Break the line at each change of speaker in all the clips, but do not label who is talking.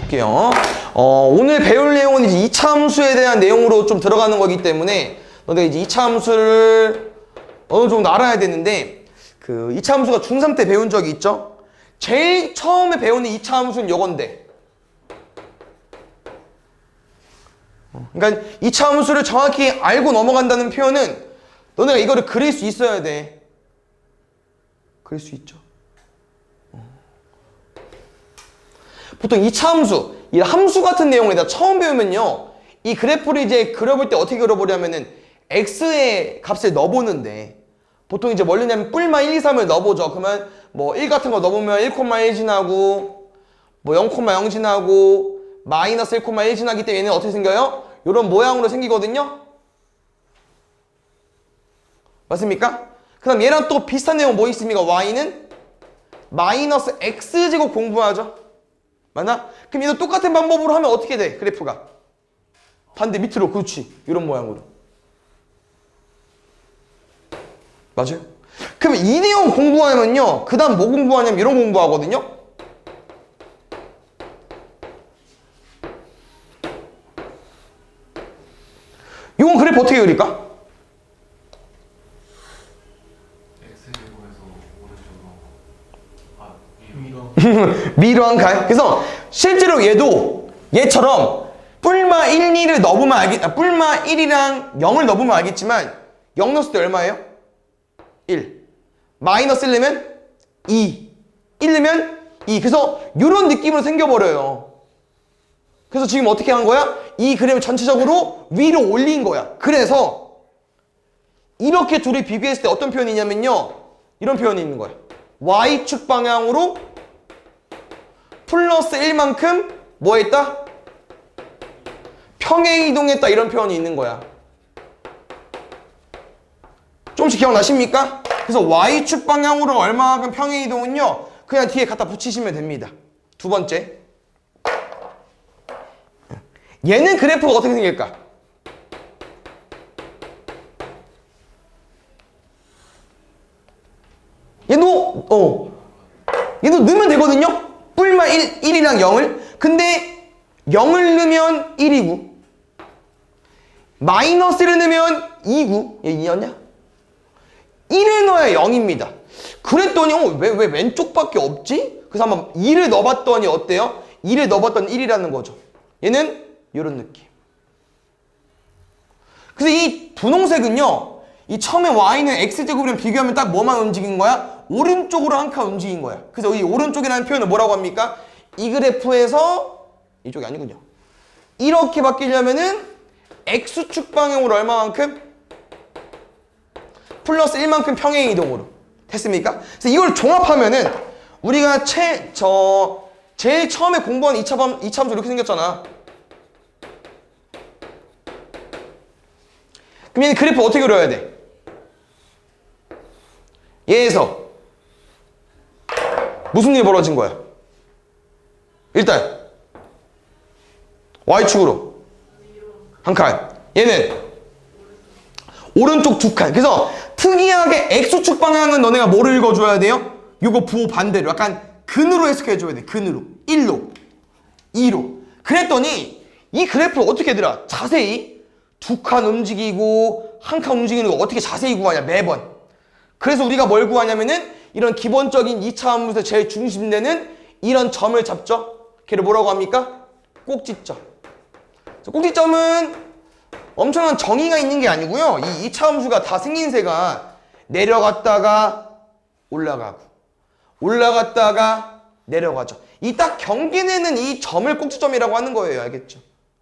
볼게요. 오늘 배울 내용은 이제 이차함수에 대한 내용으로 좀 들어가는 거기 때문에 너네 이제 이차함수를 어느 정도 알아야 되는데 그 이차함수가 중3 때 배운 적이 있죠? 제일 처음에 배우는 이차함수는 요건데 그러니까 이차함수를 정확히 알고 넘어간다는 표현은 너네가 이거를 그릴 수 있어야 돼. 그릴 수 있죠. 보통 이차함수, 이 함수 같은 내용을 내가 처음 배우면요, 이 그래프를 이제 그려볼 때 어떻게 그려보냐면은 x의 값을 넣어보는데 보통 이제 뭘 넣냐면 뿔마 1, 2, 3을 넣어보죠. 그러면 뭐 1 같은 거 넣어보면 1,1 지나고 뭐 0,0 지나고 마이너스 1,1 지나기 때문에 얘는 어떻게 생겨요? 이런 모양으로 생기거든요. 맞습니까? 그 다음 얘랑 또 비슷한 내용 뭐 있습니까? y는 마이너스 x제곱 공부하죠. 맞나? 그럼 얘도 똑같은 방법으로 하면 어떻게 돼? 그래프가 반대 밑으로, 그렇지, 이런 모양으로. 맞아요? 그러면 이 내용 공부하면요, 그 다음 뭐 공부하냐면 이런 공부하거든요. 이건 그래프 어떻게 그릴까?
x제곱에서 오른쪽으로
위로 한 칸. 그래서 실제로 얘도 얘처럼 뿔마 1, 2를 넣어보면 뿔마 1이랑 0을 넣어보면 알겠지만 0 넣었을 때 얼마예요? 1. 마이너스 1 넣으면 2. 1 넣으면 2. 그래서 이런 느낌으로 생겨버려요. 그래서 지금 어떻게 한 거야? 이 그림을 전체적으로 위로 올린 거야. 그래서 이렇게 둘이 비교했을 때 어떤 표현이 있냐면요, 이런 표현이 있는 거야. y축 방향으로 플러스 1만큼 뭐 했다? 평행 이동했다, 이런 표현이 있는 거야. 조금씩 기억나십니까? 그래서 y축 방향으로 얼마만큼 평행 이동은요, 그냥 뒤에 갖다 붙이시면 됩니다. 두 번째, 얘는 그래프가 어떻게 생길까? 얘도 넣으면 되거든요? 뿔마 1이랑 0을. 근데 0을 넣으면 1이고 마이너스를 넣으면 2고, 얘 2였냐? 1을 넣어야 0입니다. 그랬더니 왜 왼쪽밖에 없지? 그래서 한번 2를 넣어봤더니 어때요? 2를 넣어봤더니 1이라는 거죠. 얘는 이런 느낌. 그래서 이 분홍색은요, 이 처음에 y는 x제곱이랑 비교하면 딱 뭐만 움직인 거야? 오른쪽으로 한 칸 움직인 거야. 그래서 이 오른쪽이라는 표현을 뭐라고 합니까? 이 그래프에서 이쪽이 아니군요. 이렇게 바뀌려면은 x축 방향으로 얼마만큼? 플러스 1만큼 평행 이동으로. 됐습니까? 그래서 이걸 종합하면은 우리가 제일 처음에 공부한 이차함수 이렇게 생겼잖아. 그럼 얘는 그래프 어떻게 그려야 돼? 얘에서 무슨 일이 벌어진 거야? 일단 y축으로 한 칸, 얘는 오른쪽 두 칸. 그래서 특이하게 x축 방향은 너네가 뭐를 읽어줘야 돼요? 요거 부호 반대로 약간 근으로 해석해줘야 돼. 근으로 1로 2로. 그랬더니 이 그래프를 어떻게 들어? 자세히 두 칸 움직이고 한 칸 움직이는 거 어떻게 자세히 구하냐, 매번. 그래서 우리가 뭘 구하냐면은 이런 기본적인 2차 함수에서 제일 중심되는 이런 점을 잡죠. 걔를 뭐라고 합니까? 꼭지점. 꼭지점은 엄청난 정의가 있는 게 아니고요, 이 2차 함수가 다 생긴새가 내려갔다가 올라가고 올라갔다가 내려가죠. 이 딱 경계내는 이 점을 꼭지점이라고 하는 거예요. 알겠죠?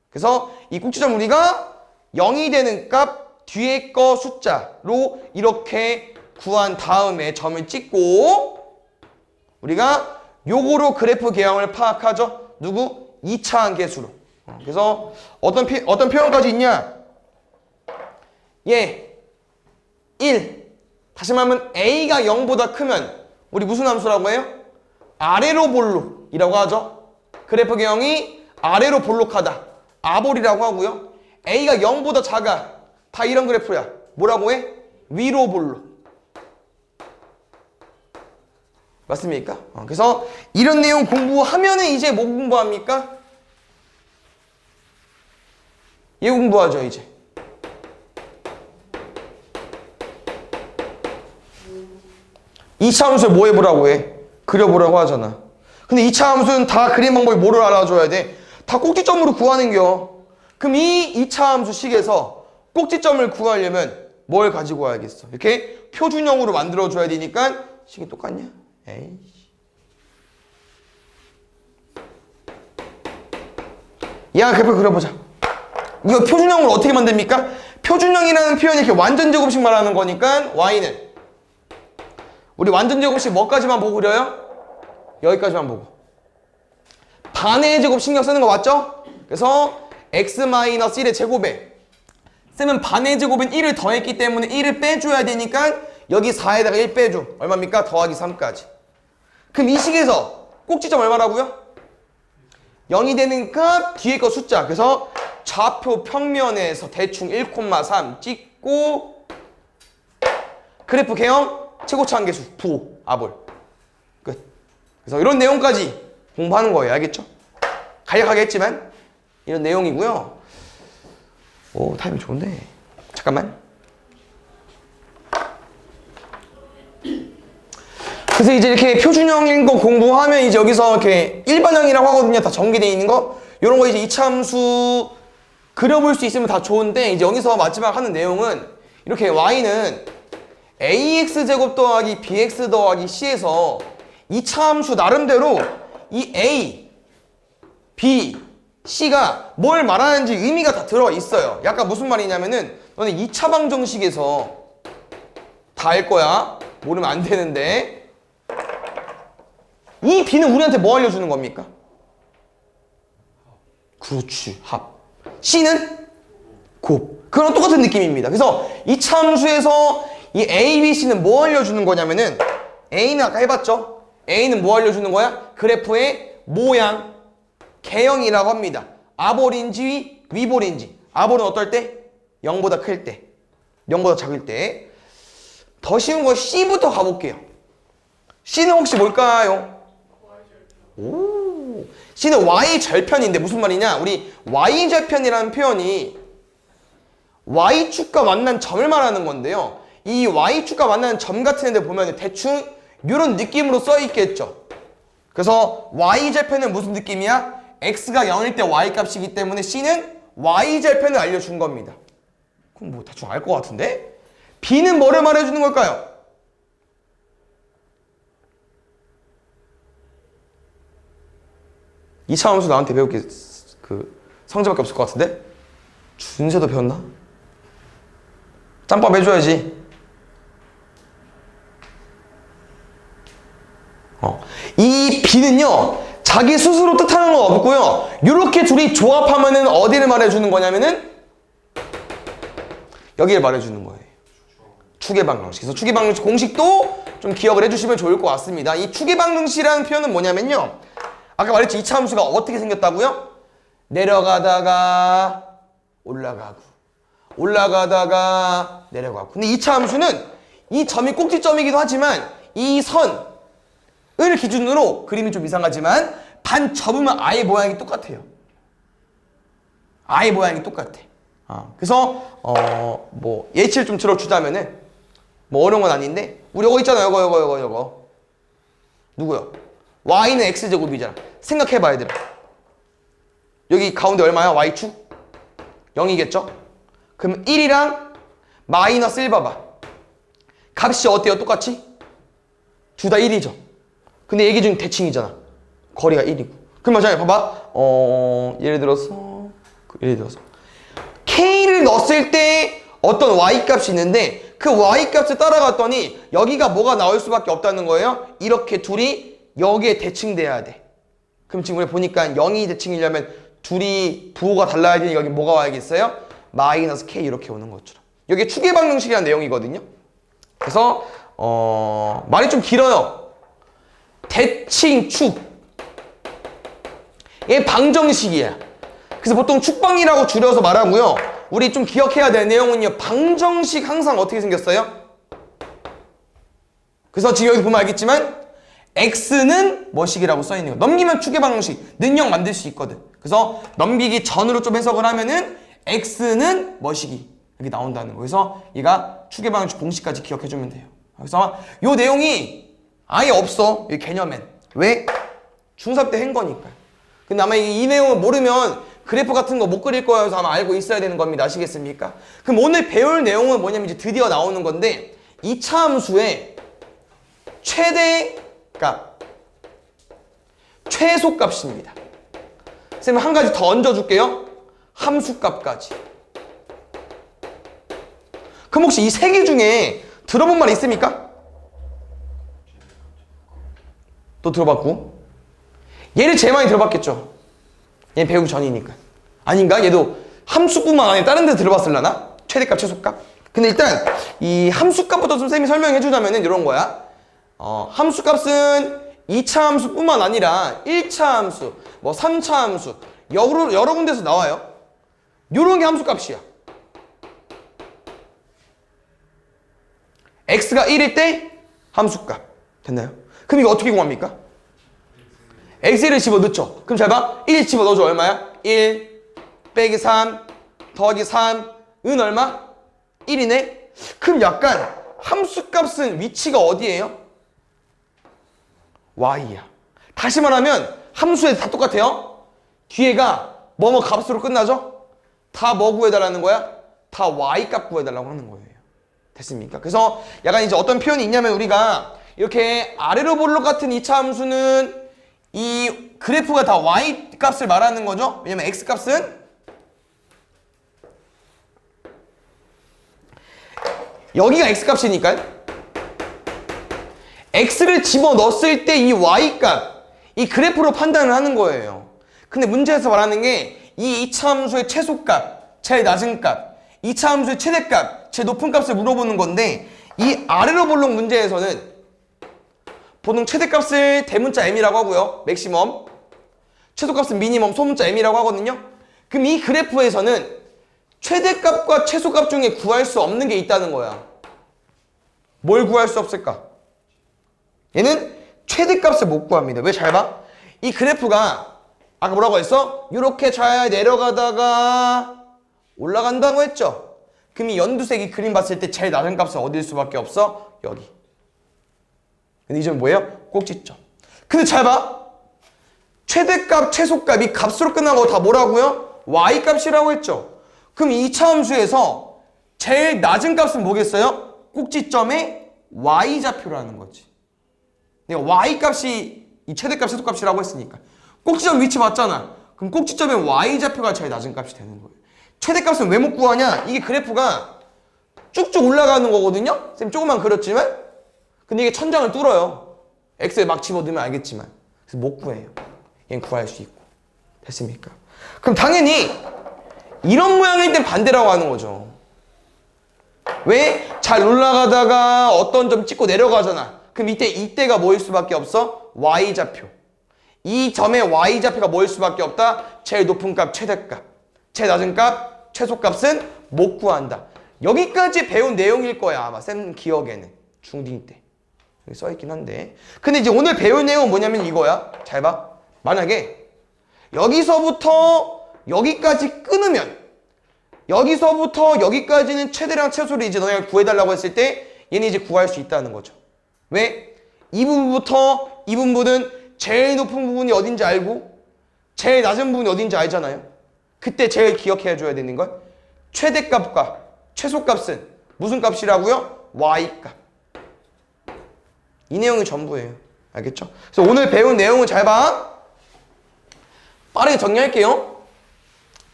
그래서 이 꼭지점 우리가 0이 되는 값 뒤에 거 숫자로 이렇게 구한 다음에 점을 찍고 우리가 요거로 그래프 개형을 파악하죠. 누구? 2차 함계수로. 그래서 어떤 표현까지 있냐? 얘 1. 다시 말하면 a가 0보다 크면 우리 무슨 함수라고 해요? 아래로 볼록이라고 하죠. 그래프 개형이 아래로 볼록하다, 아볼이라고 하고요. a가 0보다 작아, 다 이런 그래프야. 뭐라고 해? 위로 볼록. 맞습니까? 그래서 이런 내용 공부하면은 이제 뭐 공부합니까? 얘 공부하죠 이제. 이차 함수를 뭐 해보라고 해? 그려보라고 하잖아. 근데 이차 함수는 다 그림 방법이 뭐를 알아줘야 돼? 다 꼭지점으로 구하는겨. 그럼 이 2차 함수 식에서 꼭지점을 구하려면 뭘 가지고 와야겠어? 이렇게 표준형으로 만들어줘야 되니까 식이 똑같냐? 에이. 야, 그래프 그려보자. 이거 표준형으로 어떻게 만듭니까? 표준형이라는 표현이 이렇게 완전 제곱식 말하는 거니까 y는 우리 완전 제곱식 뭐까지만 보고 그려요? 여기까지만 보고. 반의 제곱 신경 쓰는 거 맞죠? 그래서 x-1의 제곱에 쌤은 반의 제곱은 1을 더했기 때문에 1을 빼줘야 되니까 여기 4에다가 1 빼줘. 얼마입니까? 더하기 3까지. 그럼 이 식에서 꼭지점 얼마라고요? 0이 되는 값 뒤에 거 숫자. 그래서 좌표 평면에서 대충 1,3 찍고 그래프 개형 최고차 한계수 부호 아볼 끝. 그래서 이런 내용까지 공부하는 거예요. 알겠죠? 간략하게 했지만 이런 내용이고요. 오, 타이밍 좋은데. 잠깐만. 그래서 이제 이렇게 표준형인 거 공부하면 이제 여기서 이렇게 일반형이라고 하거든요. 다 전개되어 있는 거. 이런 거 이제 이차함수 그려볼 수 있으면 다 좋은데 이제 여기서 마지막 하는 내용은 이렇게 y는 ax 제곱 더하기 bx 더하기 c에서 이차함수 나름대로 이 a, b, c가 뭘 말하는지 의미가 다 들어 있어요. 약간 무슨 말이냐면은 너네 2차 방정식에서 다 알 거야. 모르면 안 되는데 이 b는 우리한테 뭐 알려주는 겁니까? 그렇지, 합. c는 곱. 그런 똑같은 느낌입니다. 그래서 이 참수에서 이 a, b, c는 뭐 알려주는 거냐면은 a는 아까 해봤죠? a는 뭐 알려주는 거야? 그래프의 모양, 개형이라고 합니다. 아볼인지 위볼인지. 아볼은 어떨 때? 0보다 클 때. 0보다 작을 때. 더 쉬운 거 c부터 가볼게요. c는 혹시 뭘까요? 오, C는 Y절편인데 무슨 말이냐? 우리 Y절편이라는 표현이 Y축과 만난 점을 말하는 건데요. 이 Y축과 만나는 점 같은 데 보면 대충 이런 느낌으로 써 있겠죠. 그래서 Y절편은 무슨 느낌이야? X가 0일 때 Y값이기 때문에 C는 Y절편을 알려준 겁니다. 그럼 뭐 대충 알 것 같은데? B는 뭐를 말해주는 걸까요? 이차 함수 나한테 배울 게 그 성질밖에 없을 것 같은데? 준세도 배웠나? 짬밥 해줘야지. 이 B는요 자기 스스로 뜻하는 거 없고요. 이렇게 둘이 조합하면은 어디를 말해주는 거냐면은 여기를 말해주는 거예요. 추계방정식. 그래서 추계방정식 공식도 좀 기억을 해주시면 좋을 것 같습니다. 이 추계방정식이라는 표현은 뭐냐면요. 아까 말했지 2차 함수가 어떻게 생겼다고요? 내려가다가 올라가고 올라가다가 내려가고. 근데 2차 함수는 이 점이 꼭지점이기도 하지만 이 선을 기준으로 그림이 좀 이상하지만 반 접으면 아예 모양이 똑같아요. 아예 모양이 똑같아. 그래서 뭐 예시를 좀 들어주자면은 뭐 어려운 건 아닌데 우리 이거 있잖아요. 이거 누구요? y는 x제곱이잖아. 생각해봐 얘들아. 여기 가운데 얼마야? y축? 0이겠죠? 그럼 1이랑 마이너스 1 봐봐. 값이 어때요? 똑같이? 둘 다 1이죠. 근데 얘기 중에 대칭이잖아. 거리가 1이고. 그럼 맞아요. 봐봐. 예를 들어서 K를 넣었을 때 어떤 Y값이 있는데 그 Y값을 따라갔더니 여기가 뭐가 나올 수밖에 없다는 거예요. 이렇게 둘이 여기에 대칭돼야 돼. 그럼 지금 우리 보니까 0이 대칭이려면 둘이 부호가 달라야 되니 여기 뭐가 와야겠어요? 마이너스 K 이렇게 오는 것처럼. 여기 추계방정식이라는 내용이거든요. 그래서 말이 좀 길어요. 대칭축. 얘 방정식이야. 그래서 보통 축방이라고 줄여서 말하고요. 우리 좀 기억해야 될 내용은요. 방정식 항상 어떻게 생겼어요? 그래서 지금 여기 보면 알겠지만 X는 뭐식이라고 써있는 거. 넘기면 추계방정식 능력 만들 수 있거든. 그래서 넘기기 전으로 좀 해석을 하면은 x는 뭐시기 이렇게 나온다는 거예요. 그래서 얘가 추계방정식 공식까지 기억해주면 돼요. 그래서 요 내용이 아예 없어 이 개념엔. 왜? 중3 때 한 거니까. 근데 아마 이 내용을 모르면 그래프 같은 거 못 그릴 거여서 아마 알고 있어야 되는 겁니다. 아시겠습니까? 그럼 오늘 배울 내용은 뭐냐면 이제 드디어 나오는 건데 이차 함수의 최대값, 최소값입니다. 선생님 한 가지 더 얹어줄게요. 함수값까지. 그럼 혹시 이 세 개 중에 들어본 말 있습니까? 또 들어봤고 얘를 제일 많이 들어봤겠죠. 얘 배우기 전이니까. 아닌가? 얘도 함수뿐만 아니라 다른 데 들어봤을라나? 최대값, 최소값? 근데 일단 이 함수값부터 좀 쌤이 설명해 주자면은 이런 거야. 함수값은 2차 함수뿐만 아니라 1차 함수, 뭐 3차 함수 여러 군데서 나와요. 요런 게 함수값이야. x가 1일 때 함수값. 됐나요? 그럼 이거 어떻게 구합니까? x를 집어넣죠. 그럼 잘 봐. 1 집어넣어줘. 얼마야? 1 빼기 3 더하기 3은 얼마? 1이네? 그럼 약간 함수값은 위치가 어디예요? y야. 다시 말하면 함수에 다 똑같아요. 뒤에가 뭐뭐 값으로 끝나죠? 다 뭐 구해달라는 거야? 다 y 값 구해달라고 하는 거예요. 됐습니까? 그래서 약간 이제 어떤 표현이 있냐면 우리가 이렇게 아래로 볼록 같은 2차 함수는 이 그래프가 다 y 값을 말하는 거죠. 왜냐면 x 값은 여기가 x 값이니까요. x를 집어넣었을 때 이 y 값, 이 그래프로 판단을 하는 거예요. 근데 문제에서 말하는 게 이 2차 함수의 최소값, 제일 낮은 값, 2차 함수의 최대값, 제일 높은 값을 물어보는 건데 이 아래로 볼록 문제에서는 보통 최대값을 대문자 m이라고 하고요. 맥시멈. 최소값은 미니멈, 소문자 m이라고 하거든요. 그럼 이 그래프에서는 최대값과 최소값 중에 구할 수 없는 게 있다는 거야. 뭘 구할 수 없을까? 얘는 최대값을 못 구합니다. 왜? 잘 봐. 이 그래프가 아까 뭐라고 했어? 이렇게 잘 내려가다가 올라간다고 했죠? 그럼 이 연두색이 그림 봤을 때 제일 낮은 값은 어디일 수밖에 없어? 여기. 근데 이 점은 뭐예요? 꼭지점. 근데 잘 봐. 최대값, 최소값이 값으로 끝나고 다 뭐라고요? y값이라고 했죠? 그럼 2차 함수에서 제일 낮은 값은 뭐겠어요? 꼭지점의 y좌표라는 거지. 내가 y값이 이 최대값, 최소값이라고 했으니까. 꼭지점 위치 맞잖아. 그럼 꼭지점의 y좌표가 제일 낮은 값이 되는 거예요. 최대값은 왜 못 구하냐? 이게 그래프가 쭉쭉 올라가는 거거든요? 쌤 조금만 그렸지만 근데 이게 천장을 뚫어요. x에 막 집어넣으면 알겠지만. 그래서 못 구해요. 얘는 구할 수 있고. 됐습니까? 그럼 당연히 이런 모양일 땐 반대라고 하는 거죠. 왜? 잘 올라가다가 어떤 점 찍고 내려가잖아. 그럼 이때가 뭐일 수밖에 없어? y좌표. 이 점의 y좌표가 뭐일 수밖에 없다? 제일 높은 값, 최대값. 제일 낮은 값, 최소값은 못 구한다. 여기까지 배운 내용일 거야. 아마 쌤 기억에는. 중2 때. 여기 써있긴 한데. 근데 이제 오늘 배울 내용은 뭐냐면 이거야. 잘 봐. 만약에 여기서부터 여기까지 끊으면 여기서부터 여기까지는 최대랑 최소를 이제 너네가 구해달라고 했을 때 얘는 이제 구할 수 있다는 거죠. 왜? 이 부분부터 이 부분은 제일 높은 부분이 어딘지 알고 제일 낮은 부분이 어딘지 알잖아요. 그때 제일 기억해 줘야 되는 건 최대값과 최소값은 무슨 값이라고요? y값. 이 내용이 전부예요. 알겠죠? 그래서 오늘 배운 내용은 잘 봐. 빠르게 정리할게요.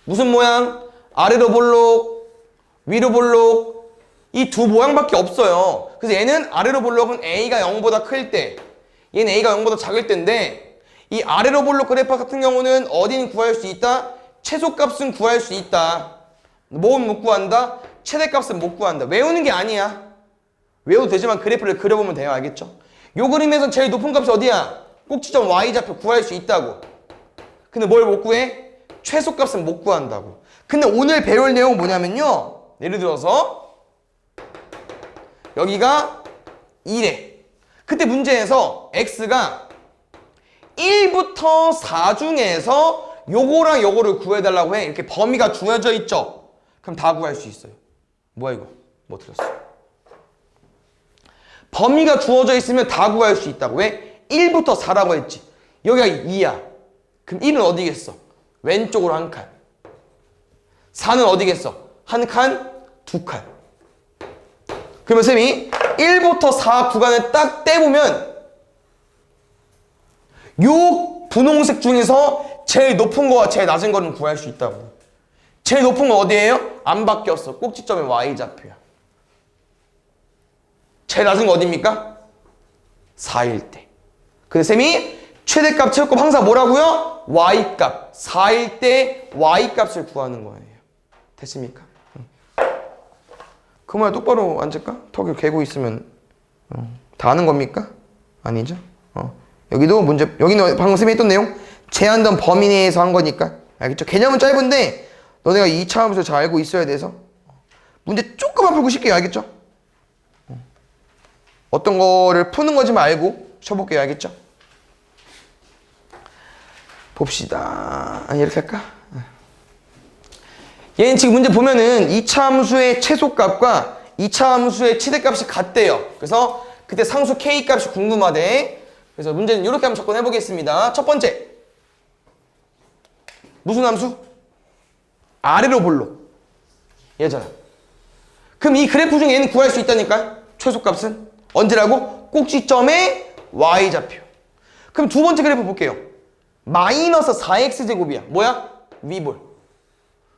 무슨 모양? 아래로 볼록, 위로 볼록. 이 두 모양밖에 없어요. 그래서 얘는 아래로 볼록은 a가 0보다 클 때, 얘는 a가 0보다 작을 때인데 이 아래로 볼록 그래프 같은 경우는 어디는 구할 수 있다? 최소값은 구할 수 있다. 뭐는 못 구한다? 최대값은 못 구한다. 외우는 게 아니야. 외워도 되지만 그래프를 그려보면 돼요. 알겠죠? 요 그림에서 제일 높은 값이 어디야? 꼭지점 y좌표 구할 수 있다고. 근데 뭘 못 구해? 최소값은 못 구한다고. 근데 오늘 배울 내용은 뭐냐면요. 예를 들어서 여기가 2래. 그때 문제에서 x가 1부터 4 중에서 요거랑 요거를 구해달라고 해. 이렇게 범위가 주어져 있죠. 그럼 다 구할 수 있어요. 뭐야 이거? 뭐 틀렸어? 범위가 주어져 있으면 다 구할 수 있다고. 왜? 1부터 4라고 했지. 여기가 2야. 그럼 1은 어디겠어? 왼쪽으로 한 칸. 4는 어디겠어? 한 칸, 두 칸. 그러면 쌤이 1부터 4 구간을 딱 떼보면 요 분홍색 중에서 제일 높은 거와 제일 낮은 거는 구할 수 있다고. 제일 높은 건 어디예요? 안 바뀌었어. 꼭지점의 y좌표야. 제일 낮은 거 어디입니까? 4일 때. 그래서 쌤이 최대값, 최고값 항상 뭐라고요? y값. 4일 때 y값을 구하는 거예요. 됐습니까? 그 말 똑바로 앉을까? 턱을 개고 있으면 다 아는 겁니까? 아니죠? 여기도 문제, 여기는 방금 쌤이 했던 내용 제한된 범위 내에서 한 거니까 알겠죠? 개념은 짧은데 너네가 2차 함수를 잘 알고 있어야 돼서 문제 조금만 풀고 쉽게 알겠죠? 어떤 거를 푸는 거지만 알고 쳐볼게요. 알겠죠? 봅시다. 아니 이렇게 할까? 얘는 지금 문제 보면은 2차 함수의 최소값과 2차 함수의 최대값이 같대요. 그래서 그때 상수 K값이 궁금하대. 그래서 문제는 이렇게 한번 접근해 보겠습니다. 첫 번째, 무슨 함수? 아래로 볼로 얘잖아. 그럼 이 그래프 중에 얘는 구할 수 있다니까. 최소값은 언제라고? 꼭지점의 y좌표. 그럼 두 번째 그래프 볼게요. 마이너스 4x제곱이야. 뭐야? 위볼.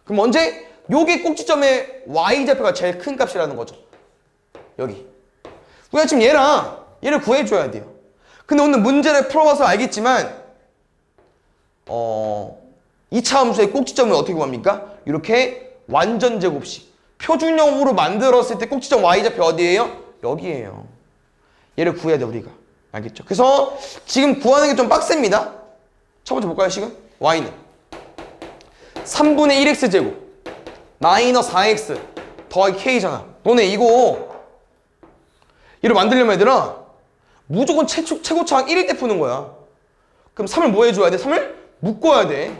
그럼 언제? 요게 꼭지점의 y좌표가 제일 큰 값이라는 거죠. 여기. 우리가 지금 얘를 구해줘야 돼요. 근데 오늘 문제를 풀어봐서 알겠지만 2차 함수의 꼭지점을 어떻게 구합니까? 이렇게 완전 제곱식 표준형으로 만들었을 때 꼭지점 y좌표 어디예요? 여기에요. 얘를 구해야 돼 우리가. 알겠죠? 그래서 지금 구하는 게 좀 빡셉니다. 첫 번째 볼까요 지금? y는 3분의 1x제곱 마이너스 4x 더하기 k잖아. 너네 이거 얘를 만들려면 얘들아 무조건 최고차항 1일 때 푸는 거야. 그럼 3을 뭐 해줘야 돼? 3을 묶어야 돼.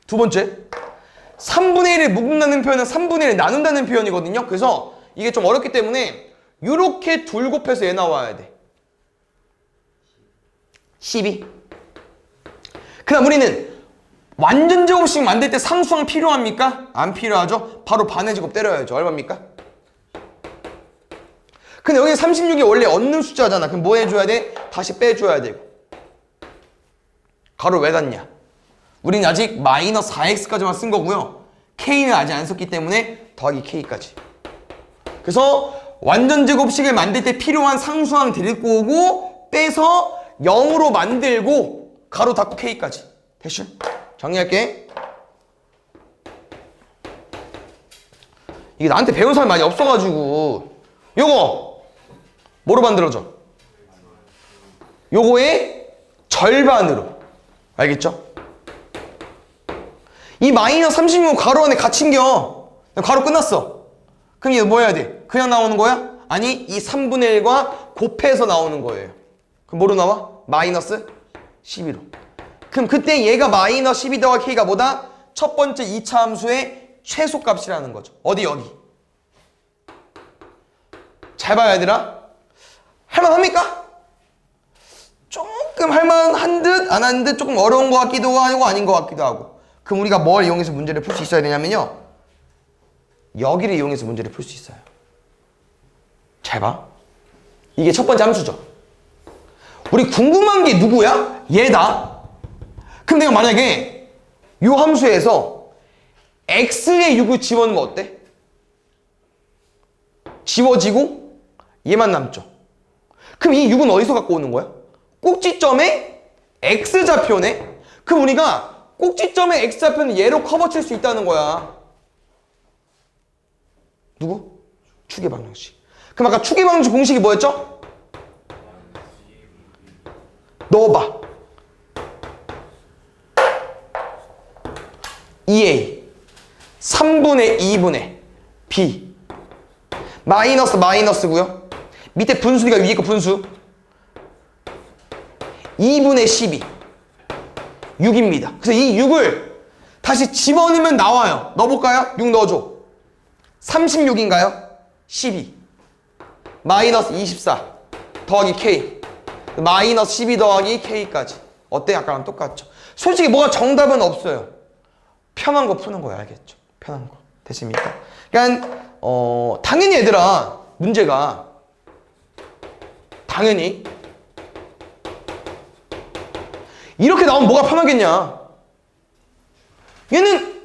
두 번째 3분의 1을 묶는다는 표현은 3분의 1을 나눈다는 표현이거든요. 그래서 이게 좀 어렵기 때문에 이렇게 둘 곱해서 얘 나와야 돼. 12. 그 다음 우리는 완전 제곱식 만들 때 상수항 필요합니까? 안 필요하죠? 바로 반의 제곱 때려야죠. 얼마입니까? 근데 여기 36이 원래 얻는 숫자잖아. 그럼 뭐 해줘야 돼? 다시 빼줘야 되고. 가로 왜 닫냐? 우리는 아직 마이너스 4x까지만 쓴 거고요. k는 아직 안 썼기 때문에 더하기 k까지. 그래서 완전 제곱식을 만들 때 필요한 상수항 데리고 오고 빼서 0으로 만들고 가로 닫고 k까지. 됐슈? 정리할게. 이게 나한테 배운 사람이 많이 없어가지고 요거 뭐로 만들어져? 요거의 절반으로. 알겠죠? 이 마이너스 36 가로 안에 갇힌겨. 가로 끝났어. 그럼 이거 뭐 해야 돼? 그냥 나오는 거야? 아니 이 3분의 1과 곱해서 나오는 거예요. 그럼 뭐로 나와? 마이너스 12로. 그럼 그때 얘가 마이너스 12 더하기 k가 뭐다? 첫 번째 2차 함수의 최소값이라는 거죠. 어디 여기. 잘 봐야 얘들아. 할만합니까? 조금 할만한 듯 안 한 듯 조금 어려운 것 같기도 하고 아닌 것 같기도 하고. 그럼 우리가 뭘 이용해서 문제를 풀 수 있어야 되냐면요. 여기를 이용해서 문제를 풀 수 있어요. 잘 봐. 이게 첫 번째 함수죠. 우리 궁금한 게 누구야? 얘다. 그럼 내가 만약에 이 함수에서 x의 6을 집어넣으면 어때? 지워지고 얘만 남죠. 그럼 이 6은 어디서 갖고 오는 거야? 꼭지점의 x좌표네? 그럼 우리가 꼭지점의 x좌표는 얘로 커버칠 수 있다는 거야. 누구? 추계 방정식. 그럼 아까 추계 방정식 공식이 뭐였죠? 넣어봐. 2a 3분의 2분의 b 마이너스 마이너스고요. 밑에 분수니까 위에 거 분수 2분의 12 6입니다. 그래서 이 6을 다시 집어넣으면 나와요. 넣어볼까요? 6 넣어줘. 36인가요? 12 마이너스 24 더하기 K 마이너스 12 더하기 K까지. 어때? 아까랑 똑같죠? 솔직히 뭐가 정답은 없어요. 편한 거 푸는 거예요. 알겠죠? 편한 거. 됐습니까? 그러니까 당연히 얘들아 문제가 당연히 이렇게 나오면 뭐가 편하겠냐. 얘는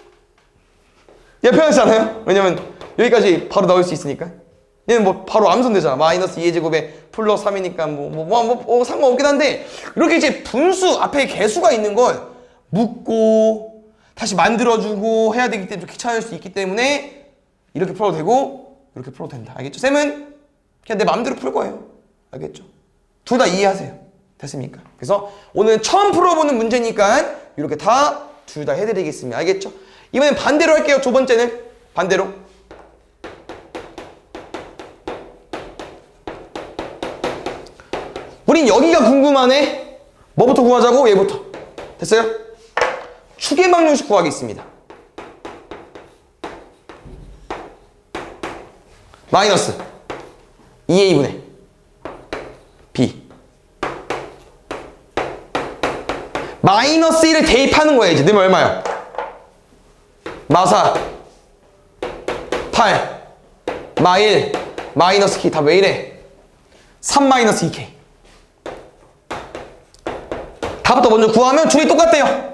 편하지 않아요? 왜냐면 여기까지 바로 나올 수 있으니까. 얘는 뭐 바로 암선 되잖아. 마이너스 2의 제곱에 플러스 3이니까 뭐 상관없긴 한데 이렇게 이제 분수 앞에 개수가 있는 걸 묶고 다시 만들어주고 해야 되기 때문에 좀 귀찮을 수 있기 때문에 이렇게 풀어도 되고 이렇게 풀어도 된다. 알겠죠? 쌤은 그냥 내 마음대로 풀 거예요. 알겠죠? 둘 다 이해하세요. 됐습니까? 그래서 오늘 처음 풀어보는 문제니까 이렇게 다 둘 다 해드리겠습니다. 알겠죠? 이번엔 반대로 할게요. 두 번째는 반대로. 우린 여기가 궁금하네. 뭐부터 구하자고? 얘부터. 됐어요? 축의 방정식 구하겠습니다. 마이너스 2a분의 b 마이너스 1을 대입하는 거야. 이제 넣으면 얼마야? 마사 8 마1 마이너스 k 다 왜 이래? 3 마이너스 2k 다부터 먼저 구하면 줄이 똑같대요.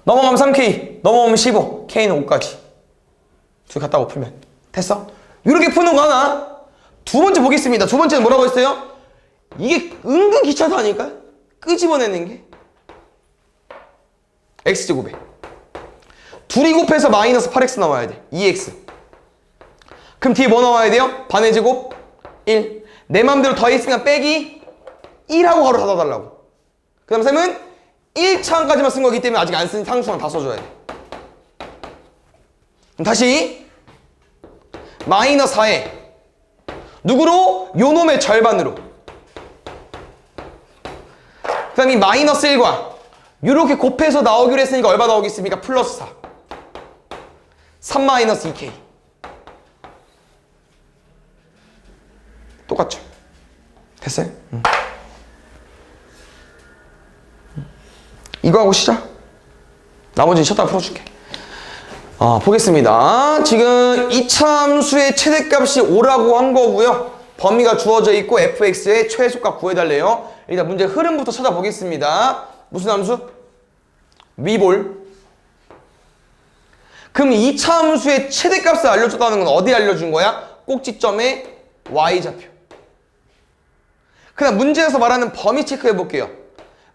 넘어가면 3k 넘어가면 15 k는 5까지 둘 갖다 풀면 됐어? 이렇게 푸는 거 하나. 두 번째 보겠습니다. 두 번째는 뭐라고 했어요? 이게 은근 귀찮다니까? 끄집어내는 게 x제곱에 둘이 곱해서 마이너스 8x 나와야 돼. 2x 그럼 뒤에 뭐 나와야 돼요? 반의 제곱 1 내 맘대로 더했으니까 빼기 1하고 가로 닫아달라고. 그 다음 쌤은 1차항까지만 쓴 거기 때문에 아직 안 쓴 상수항 다 써줘야 돼. 그럼 다시 마이너스 4에 누구로? 요놈의 절반으로. 그 다음 이 마이너스 1과 이렇게 곱해서 나오기로 했으니까 얼마 나오겠습니까? 플러스 4 3 마이너스 2k 똑같죠? 됐어요? 이거 하고 시작. 나머지는 쉬었다가 풀어줄게. 보겠습니다. 지금 이차 함수의 최대값이 5라고 한 거고요. 범위가 주어져 있고 fx의 최소값 구해달래요. 일단 문제 흐름부터 찾아보겠습니다. 무슨 함수? 위볼. 그럼 이차 함수의 최대값을 알려줬다는 건 어디 알려준 거야? 꼭지점의 y좌표. 그다음 문제에서 말하는 범위 체크해 볼게요.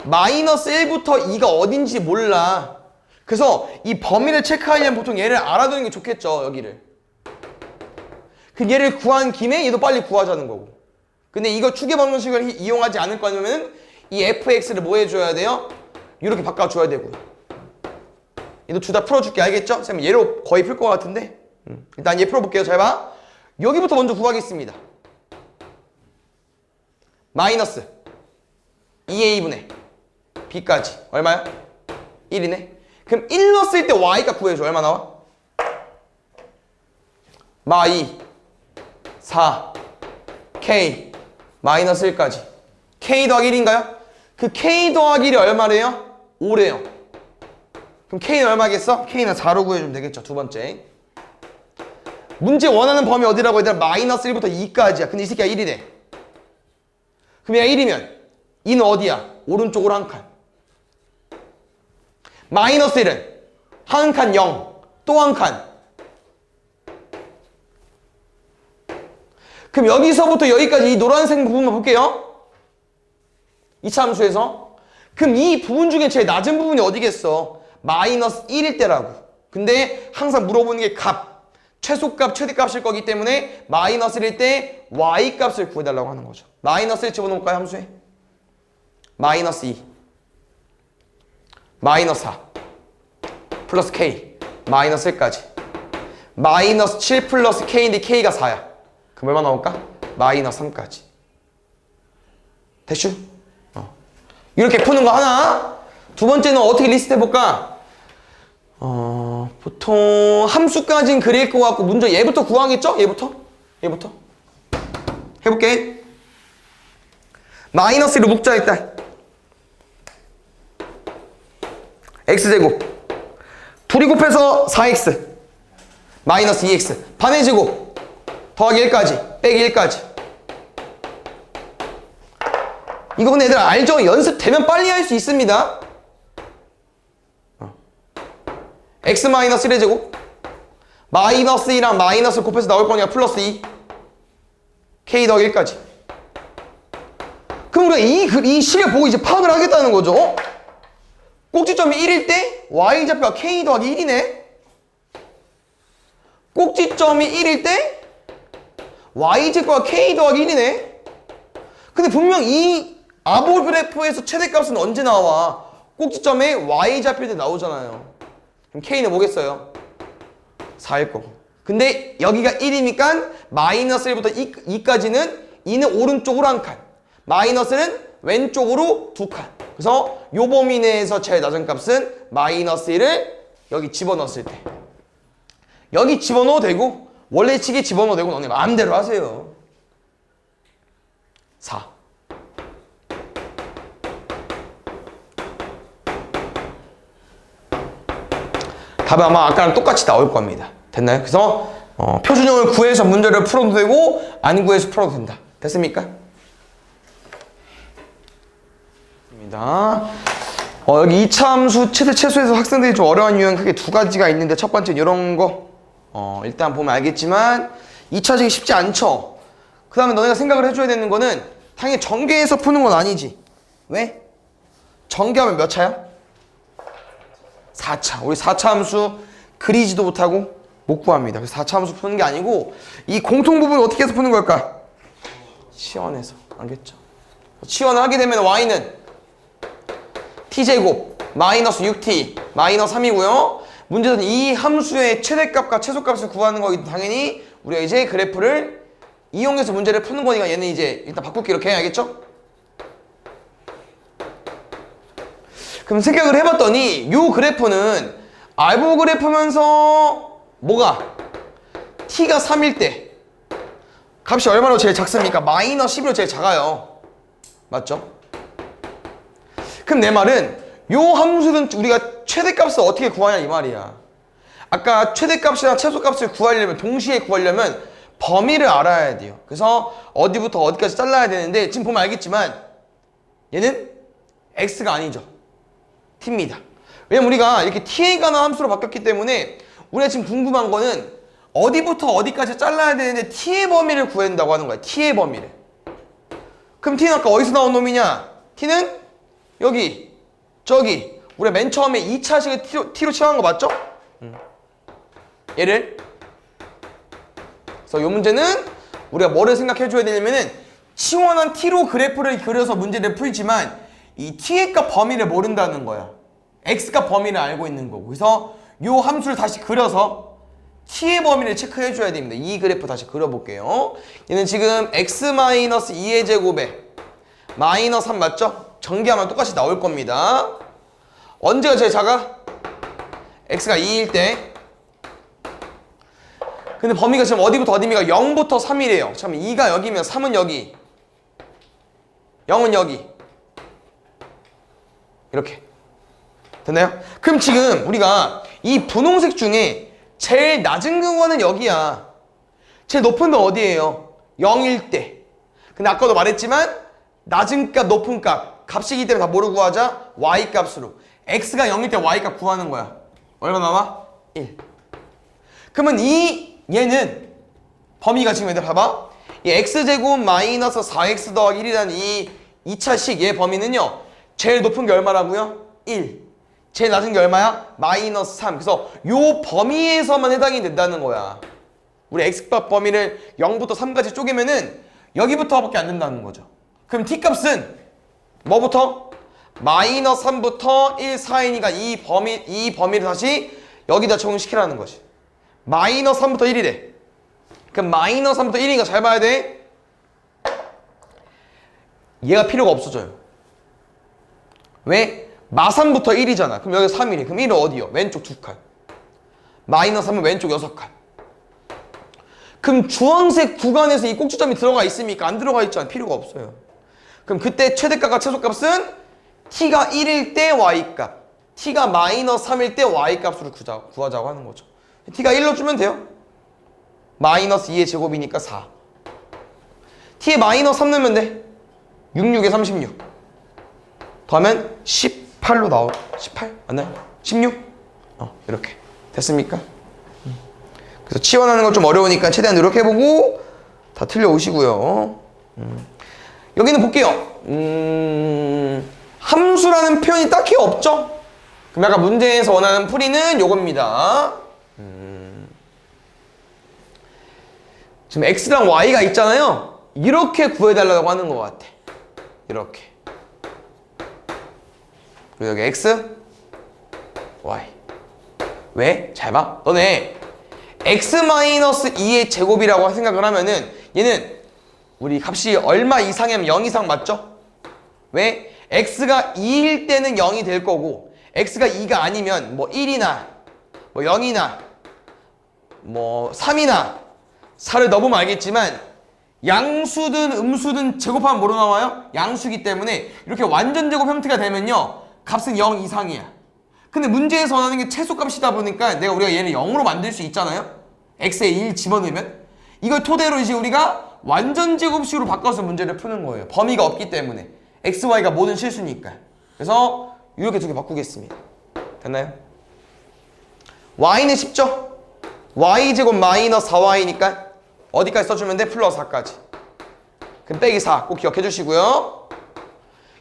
마이너스 1부터 2가 어딘지 몰라. 그래서 이 범위를 체크하려면 보통 얘를 알아두는 게 좋겠죠. 여기를. 그 얘를 구한 김에 얘도 빨리 구하자는 거고. 근데 이거 축의 방정식을 이용하지 않을 거면 이 fx를 뭐 해줘야 돼요? 이렇게 바꿔줘야 되고요. 얘도 둘 다 풀어줄게. 알겠죠? 쌤 얘로 거의 풀 것 같은데 일단 얘 풀어볼게요. 잘 봐. 여기부터 먼저 구하겠습니다. 마이너스 2a분의 b까지 얼마야? 1이네. 그럼 1 넣었을 때 y값 구해줘. 얼마 나와? 마 2 4 k 마이너스 1까지 k 더하기 1인가요? 그 k 더하기 1이 얼마래요? 5래요. 그럼 k는 얼마겠어? k는 4로 구해주면 되겠죠. 두 번째 문제 원하는 범위 어디라고 얘들아? 마이너스 1부터 2까지야. 근데 이 새끼가 1이래. 그럼 얘가 1이면 2는 어디야? 오른쪽으로 한 칸. 마이너스 1은 한 칸 0, 또 한 칸. 그럼 여기서부터 여기까지 이 노란색 부분만 볼게요. 이차 함수에서. 그럼 이 부분 중에 제일 낮은 부분이 어디겠어? 마이너스 1일 때라고. 근데 항상 물어보는 게 값, 최소값, 최대값일 거기 때문에 마이너스 1일 때 y값을 구해달라고 하는 거죠. 마이너스 1 집어넣을까요? 함수에? 마이너스 2 마이너스 4 플러스 k 마이너스 1까지 마이너스 7 플러스 k인데 k가 4야. 그럼 얼마 나올까? 마이너스 3까지. 됐슈? 이렇게 푸는 거 하나. 두 번째는 어떻게 리스트 해볼까? 보통 함수까지는 그릴 것 같고 문제 얘부터 구하겠죠? 얘부터 해볼게. 마이너스로 묶자 일단. x제곱 둘이 곱해서 4x 마이너스 2x 반의 제곱 더하기 1까지 빼기 1까지. 이거 근데 얘들아 알죠? 연습되면 빨리 할 수 있습니다. x 마이너스 1의 제곱 마이너스 2랑 마이너스 곱해서 나올 거니까 플러스 2 k 더하기 1까지. 그럼 우리가 이 식을 보고 이제 파악을 하겠다는 거죠. 어? 꼭지점이 1일 때 y좌표가 k 더하기 1이네. 꼭지점이 1일 때 y좌표가 k 더하기 1이네. 근데 분명 이 아보 그래프에서 최대값은 언제 나와? 꼭지점에 y좌표일 때 나오잖아요. 그럼 k는 뭐겠어요? 4일 거고. 근데 여기가 1이니까 마이너스 1부터 2까지는 2는 오른쪽으로 한 칸, 마이너스는 왼쪽으로 두 칸. 그래서 요 범위 내에서 제일 낮은 값은 마이너스 1을 여기 집어넣었을 때. 여기 집어넣어도 되고 원래치기 집어넣어도 되고 너네 마음대로 하세요. 4. 답은 아마 아까랑 똑같이 나올 겁니다. 됐나요? 그래서 표준형을 구해서 문제를 풀어도 되고 안 구해서 풀어도 된다. 됐습니까? 여기 2차 함수 최대 최소에서 학생들이 좀 어려운 유형 크게 두 가지가 있는데 첫 번째는 이런 거 일단 보면 알겠지만 2차식이 쉽지 않죠. 그 다음에 너네가 생각을 해줘야 되는 거는 당연히 전개해서 푸는 건 아니지. 왜? 전개하면 몇 차야? 4차. 우리 4차 함수 그리지도 못하고 못 구합니다. 그래서 4차 함수 푸는 게 아니고 이 공통 부분을 어떻게 해서 푸는 걸까? 치환해서. 알겠죠? 치환을 하게 되면 y는 t제곱 마이너스 6t 마이너스 3이고요. 문제는 이 함수의 최대값과 최소값을 구하는 거기 때문에 당연히 우리가 이제 그래프를 이용해서 문제를 푸는 거니까 얘는 이제 일단 바꿀게. 이렇게 알겠죠? 그럼 생각을 해봤더니 이 그래프는 알보 그래프면서 뭐가? t가 3일 때 값이 얼마로 제일 작습니까? 마이너스 11로 제일 작아요. 맞죠? 그럼 내 말은 요 함수는 우리가 최대값을 어떻게 구하냐 이 말이야. 아까 최대값이랑 최소값을 구하려면 동시에 구하려면 범위를 알아야 돼요. 그래서 어디부터 어디까지 잘라야 되는데 지금 보면 알겠지만 얘는 x가 아니죠. t입니다. 왜냐면 우리가 이렇게 t에 관한 함수로 바뀌었기 때문에 우리가 지금 궁금한 거는 어디부터 어디까지 잘라야 되는데 t의 범위를 구한다고 하는 거야. t의 범위를. 그럼 t는 아까 어디서 나온 놈이냐? t는 여기, 저기. 우리가 맨 처음에 2차식을 t로 치환한 거 맞죠? 얘를. 그래서 이 문제는 우리가 뭐를 생각해 줘야 되냐면은 치환한 t로 그래프를 그려서 문제를 풀지만 이 t의 값 범위를 모른다는 거야. x값 범위를 알고 있는 거고. 그래서 이 함수를 다시 그려서 t의 범위를 체크해 줘야 됩니다. 이 그래프 다시 그려볼게요. 얘는 지금 x-2의 제곱에 마이너스 3 맞죠? 전개하면 똑같이 나올 겁니다. 언제가 제일 작아? x가 2일 때. 근데 범위가 지금 어디부터 어디입니까? 0부터 3이래요. 잠깐만 2가 여기면 3은 여기, 0은 여기. 이렇게. 됐나요? 그럼 지금 우리가 이 분홍색 중에 제일 낮은 근거는 여기야. 제일 높은 건 어디예요? 0일 때. 근데 아까도 말했지만 낮은 값, 높은 값, 값이기 때문에 다 뭐로 구하자? y 값으로. x가 0일 때 y 값 구하는 거야. 얼마 나와? 1. 그러면 얘는 범위가 지금 얘들 봐봐. 이 x제곱 마이너스 4x 더하기 1이라는 이 2차식 얘 범위는요. 제일 높은 게 얼마라고요? 1. 제일 낮은 게 얼마야? 마이너스 3. 그래서 요 범위에서만 해당이 된다는 거야. 우리 x값 범위를 0부터 3까지 쪼개면은 여기부터밖에 안 된다는 거죠. 그럼 t값은 뭐부터? 마이너스 3부터 1 사이니까 이 범위를 다시 여기다 적용시키라는 거지. 마이너스 3부터 1이래. 그럼 마이너스 3부터 1이니까 잘 봐야 돼. 얘가 필요가 없어져요. 왜? 마3부터 1이잖아. 그럼 여기 3이래. 그럼 1은 어디요? 왼쪽 두 칸. 마이너스 하면 왼쪽 6칸. 그럼 주황색 구간에서 이 꼭지점이 들어가 있습니까? 안 들어가 있잖아. 필요가 없어요. 그럼 그때 최대값과 최소값은 t가 1일 때 y값, t가 마이너스 3일 때 y값으로 구하자고 하는 거죠. t가 1로 주면 돼요. 마이너스 2의 제곱이니까 4. t에 마이너스 3 넣으면 돼. 66에 36. 더하면 18로 나올 18? 맞나요? 16? 이렇게. 됐습니까? 그래서 치환하는 건 좀 어려우니까 최대한 노력해보고 다 틀려오시고요. 여기는 볼게요. 함수라는 표현이 딱히 없죠? 그럼 아까 문제에서 원하는 풀이는 요겁니다. 지금 x랑 y가 있잖아요. 이렇게 구해달라고 하는 것 같아. 이렇게. 그리고 여기 x, y. 왜? 잘 봐. 너네 x-2의 제곱이라고 생각을 하면은 얘는 우리 값이 얼마 이상이면 0 이상 맞죠? 왜? x가 2일 때는 0이 될 거고 x가 2가 아니면 뭐 1이나 뭐 0이나 뭐 3이나 4를 넣어보면 알겠지만 양수든 음수든 제곱하면 뭐로 나와요? 양수기 때문에 이렇게 완전 제곱 형태가 되면요 값은 0 이상이야. 근데 문제에서 원하는 게 최소값이다 보니까 우리가 얘를 0으로 만들 수 있잖아요. x에 1 집어넣으면 이걸 토대로 이제 우리가 완전 제곱식으로 바꿔서 문제를 푸는 거예요. 범위가 없기 때문에 x, y가 모든 실수니까. 그래서 이렇게 두 개 바꾸겠습니다. 됐나요? y는 쉽죠? y제곱 마이너스 4y니까 어디까지 써주면 돼? 플러스 4까지. 그럼 빼기 4 꼭 기억해 주시고요.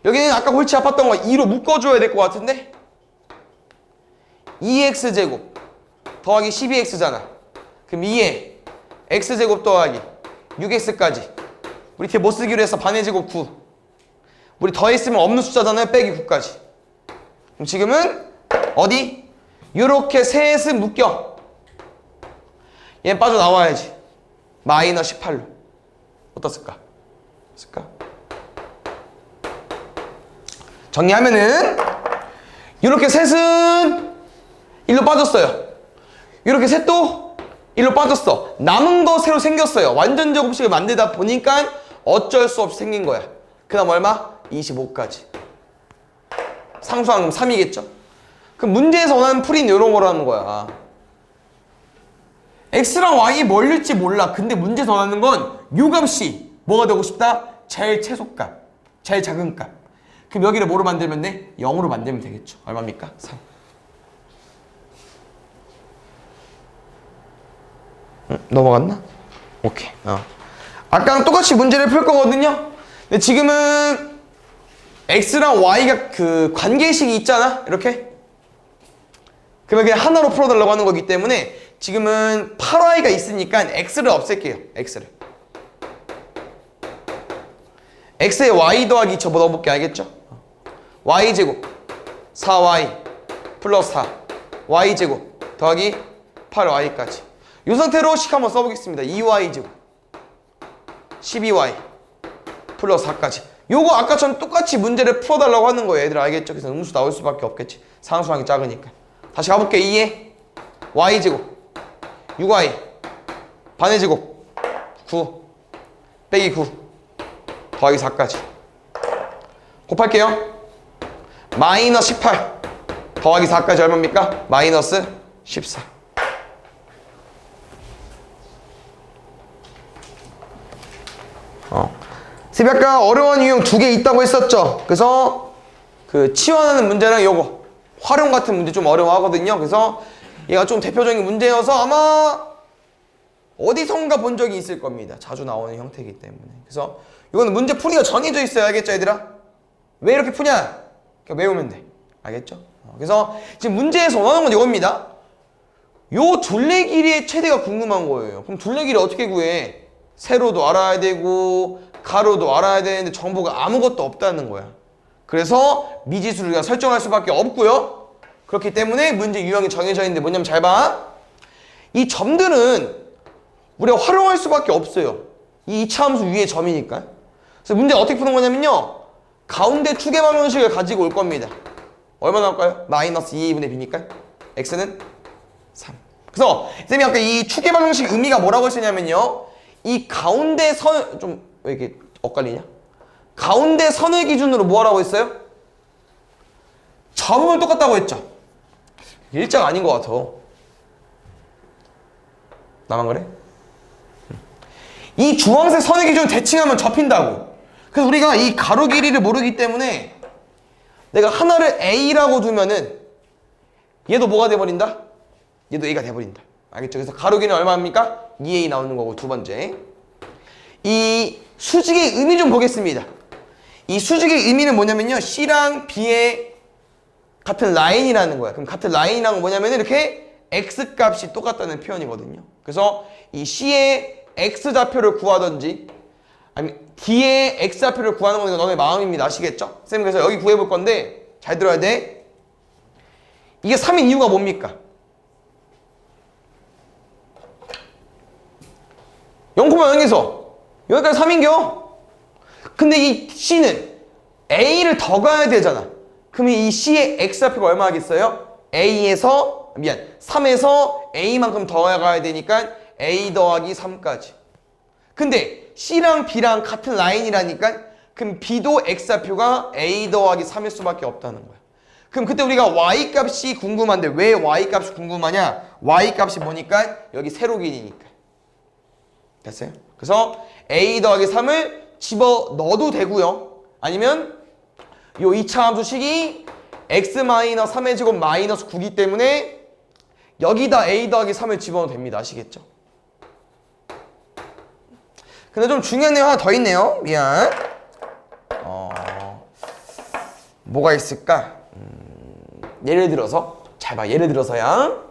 여기는 아까 골치 아팠던 거 2로 묶어줘야 될 것 같은데 2x제곱 더하기 12x잖아. 그럼 2에 x제곱 더하기 6x까지. 우리 뒤에 못 쓰기로 해서 반의 제곱 9. 우리 더했으면 없는 숫자잖아요. 빼기 9까지. 그럼 지금은 어디? 요렇게 셋은 묶여. 얘는 빠져나와야지. 마이너스 18로. 어떻을까? 정리하면은 이렇게 셋은 1로 빠졌어요. 이렇게 셋도 1로 빠졌어. 남은 거 새로 생겼어요. 완전 제곱식을 만들다 보니까 어쩔 수 없이 생긴 거야. 그 다음 얼마? 25까지. 상수항은 3이겠죠? 그럼 문제에서 원하는 풀이는 이런 거라는 거야. x랑 y이 뭘일지 몰라. 근데 문제에서 원하는 건 요 값이 뭐가 되고 싶다? 제일 최소값, 제일 작은 값. 그럼 여기를 뭐로 만들면 돼? 0으로 만들면 되겠죠. 얼마입니까? 3. 넘어갔나? 오케이. 아까랑 똑같이 문제를 풀 거거든요. 근데 지금은 x랑 y가 그 관계식이 있잖아. 이렇게. 그러면 그냥 하나로 풀어달라고 하는 거기 때문에 지금은 8y가 있으니까 x를 없앨게요. x에 y 더하기 접어넣어볼게. 알겠죠? y제곱 4y 플러스 4 y제곱 더하기 8y까지. 이 상태로 식 한번 써보겠습니다. 2y제곱 12y 플러스 4까지. 요거 아까처럼 똑같이 문제를 풀어달라고 하는 거예요. 얘들 알겠죠? 그래서 음수 나올 수밖에 없겠지. 상수항이 작으니까. 다시 가볼게. 2에 y제곱 6y 반의 제곱 9 빼기 9 더하기 4까지 곱할게요. 마이너스 18 더하기 4까지 얼마입니까? 마이너스 14. 선생님 아까 어려운 유형 2개 있다고 했었죠. 그래서 그 치환하는 문제랑 요거 활용 같은 문제 좀 어려워하거든요. 그래서 얘가 좀 대표적인 문제여서 아마 어디선가 본 적이 있을 겁니다. 자주 나오는 형태이기 때문에. 그래서 이거는 문제 풀이가 정해져 있어요. 알겠죠, 얘들아? 왜 이렇게 푸냐? 그냥 외우면 돼. 알겠죠? 그래서 지금 문제에서 원하는 건 이겁니다. 요 둘레 길이의 최대가 궁금한 거예요. 그럼 둘레 길이 어떻게 구해? 세로도 알아야 되고 가로도 알아야 되는데 정보가 아무것도 없다는 거야. 그래서 미지수를 우리가 설정할 수밖에 없고요. 그렇기 때문에 문제 유형이 정해져 있는데 뭐냐면 잘 봐. 이 점들은 우리가 활용할 수밖에 없어요. 이 이차함수 위에 점이니까. 그래서 문제 어떻게 푸는 거냐면요. 가운데 투개 방정식을 가지고 올 겁니다. 얼마 나올까요? 마이너스 2분의 b니까 x는 3. 그래서 쌤이 아까 이 추계 방정식 의미가 뭐라고 했었냐면요. 이 가운데 선, 좀 왜 이렇게 엇갈리냐? 가운데 선을 기준으로 뭐 하라고 했어요? 접으면 똑같다고 했죠. 일자가 아닌 것 같아. 나만 그래? 이 주황색 선의 기준을 대칭하면 접힌다고. 그래서 우리가 이 가로 길이를 모르기 때문에 내가 하나를 A라고 두면은 얘도 뭐가 돼버린다? 얘도 A가 돼버린다. 알겠죠? 그래서 가로 길이는 얼마입니까? 2A 나오는 거고. 두 번째, 이 수직의 의미 좀 보겠습니다. 이 수직의 의미는 뭐냐면요, C랑 B의 같은 라인이라는 거야. 그럼 같은 라인이란 건 뭐냐면 이렇게 X값이 똑같다는 표현이거든요. 그래서 이 C의 X좌표를 구하든지 아니면 D의 X좌표를 구하는 건 너네 마음입니다. 아시겠죠? 쌤 그래서 여기 구해볼 건데 잘 들어야 돼. 이게 3인 이유가 뭡니까? 0,0에서 여기까지 3인겨. 근데 이 C는 A를 더 가야 되잖아. 그러면 이 C의 X좌표가 얼마겠어요? 3에서 A만큼 더 가야 되니까 A 더하기 3까지. 근데 C랑 B랑 같은 라인이라니까 그럼 B도 X좌표가 A 더하기 3일 수밖에 없다는 거야. 그럼 그때 우리가 Y값이 궁금한데 왜 Y값이 궁금하냐? Y값이 뭐니까 여기 세로길이니까. 됐어요? 그래서 A 더하기 3을 집어넣어도 되고요. 아니면 요 2차 함수식이 x-3의 제곱 마이너스 9이기 때문에 여기다 A 더하기 3을 집어넣어도 됩니다. 아시겠죠? 근데 좀 중요한 내용 하나 더 있네요. 미안. 뭐가 있을까? 예를 들어서 잘 봐. 예를 들어서야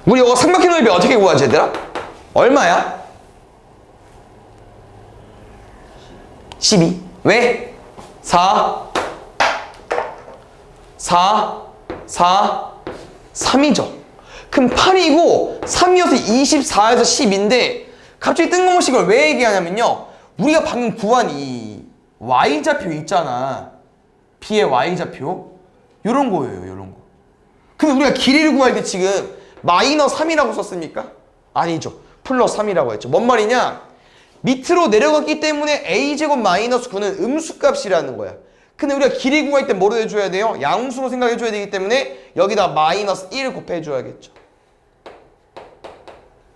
우리 이거 삼각형 넓이 어떻게 구하지 얘들아? 얼마야? 12. 왜? 4 3이죠. 그럼 8이고 3이어서 24에서 10인데 갑자기 뜬금없이 이걸 왜 얘기하냐면요, 우리가 방금 구한 이 Y좌표 있잖아. B의 Y좌표 요런 거예요. 요런 거. 근데 우리가 길이를 구할 때 지금 마이너스 3이라고 썼습니까? 아니죠. 플러스 3이라고 했죠. 뭔 말이냐? 밑으로 내려갔기 때문에 A제곱 마이너스 9는 음수값이라는 거야. 근데 우리가 길이 구할 때 뭐로 해줘야 돼요? 양수로 생각해줘야 되기 때문에 여기다 마이너스 1 곱해줘야겠죠.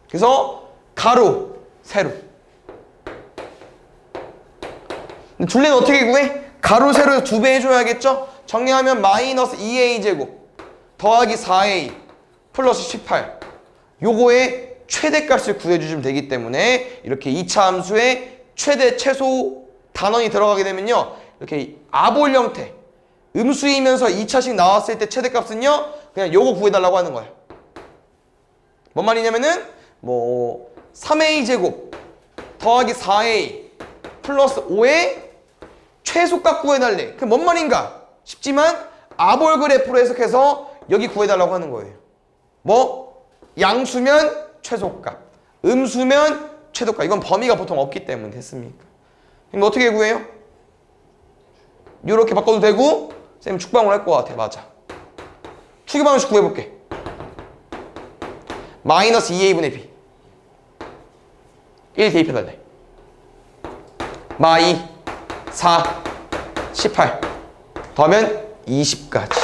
그래서 가로, 세로. 둘레는 어떻게 구해? 가로, 세로에서 2배 해줘야겠죠? 정리하면 마이너스 2A제곱 더하기 4A 플러스 18. 요거의 최대값을 구해주시면 되기 때문에 이렇게 2차 함수에 최대, 최소 단원이 들어가게 되면요, 이렇게 아볼 형태, 음수이면서 2차식 나왔을 때 최대값은요 그냥 요거 구해달라고 하는 거야. 뭔 말이냐면은 뭐 3A제곱 더하기 4A 플러스 5의 최소값 구해달래. 그게 뭔 말인가 싶지만 아볼 그래프로 해석해서 여기 구해달라고 하는 거예요. 뭐 양수면 최소값, 음수면 최소값. 이건 범위가 보통 없기 때문에 됐습니까? 그럼 어떻게 구해요? 이렇게 바꿔도 되고 쌤 축방울 할 것 같아. 맞아. 추계방정식 구해볼게. 마이너스 2A분의 B 1 대입해달래. 마 2 4 18 더하면 20까지.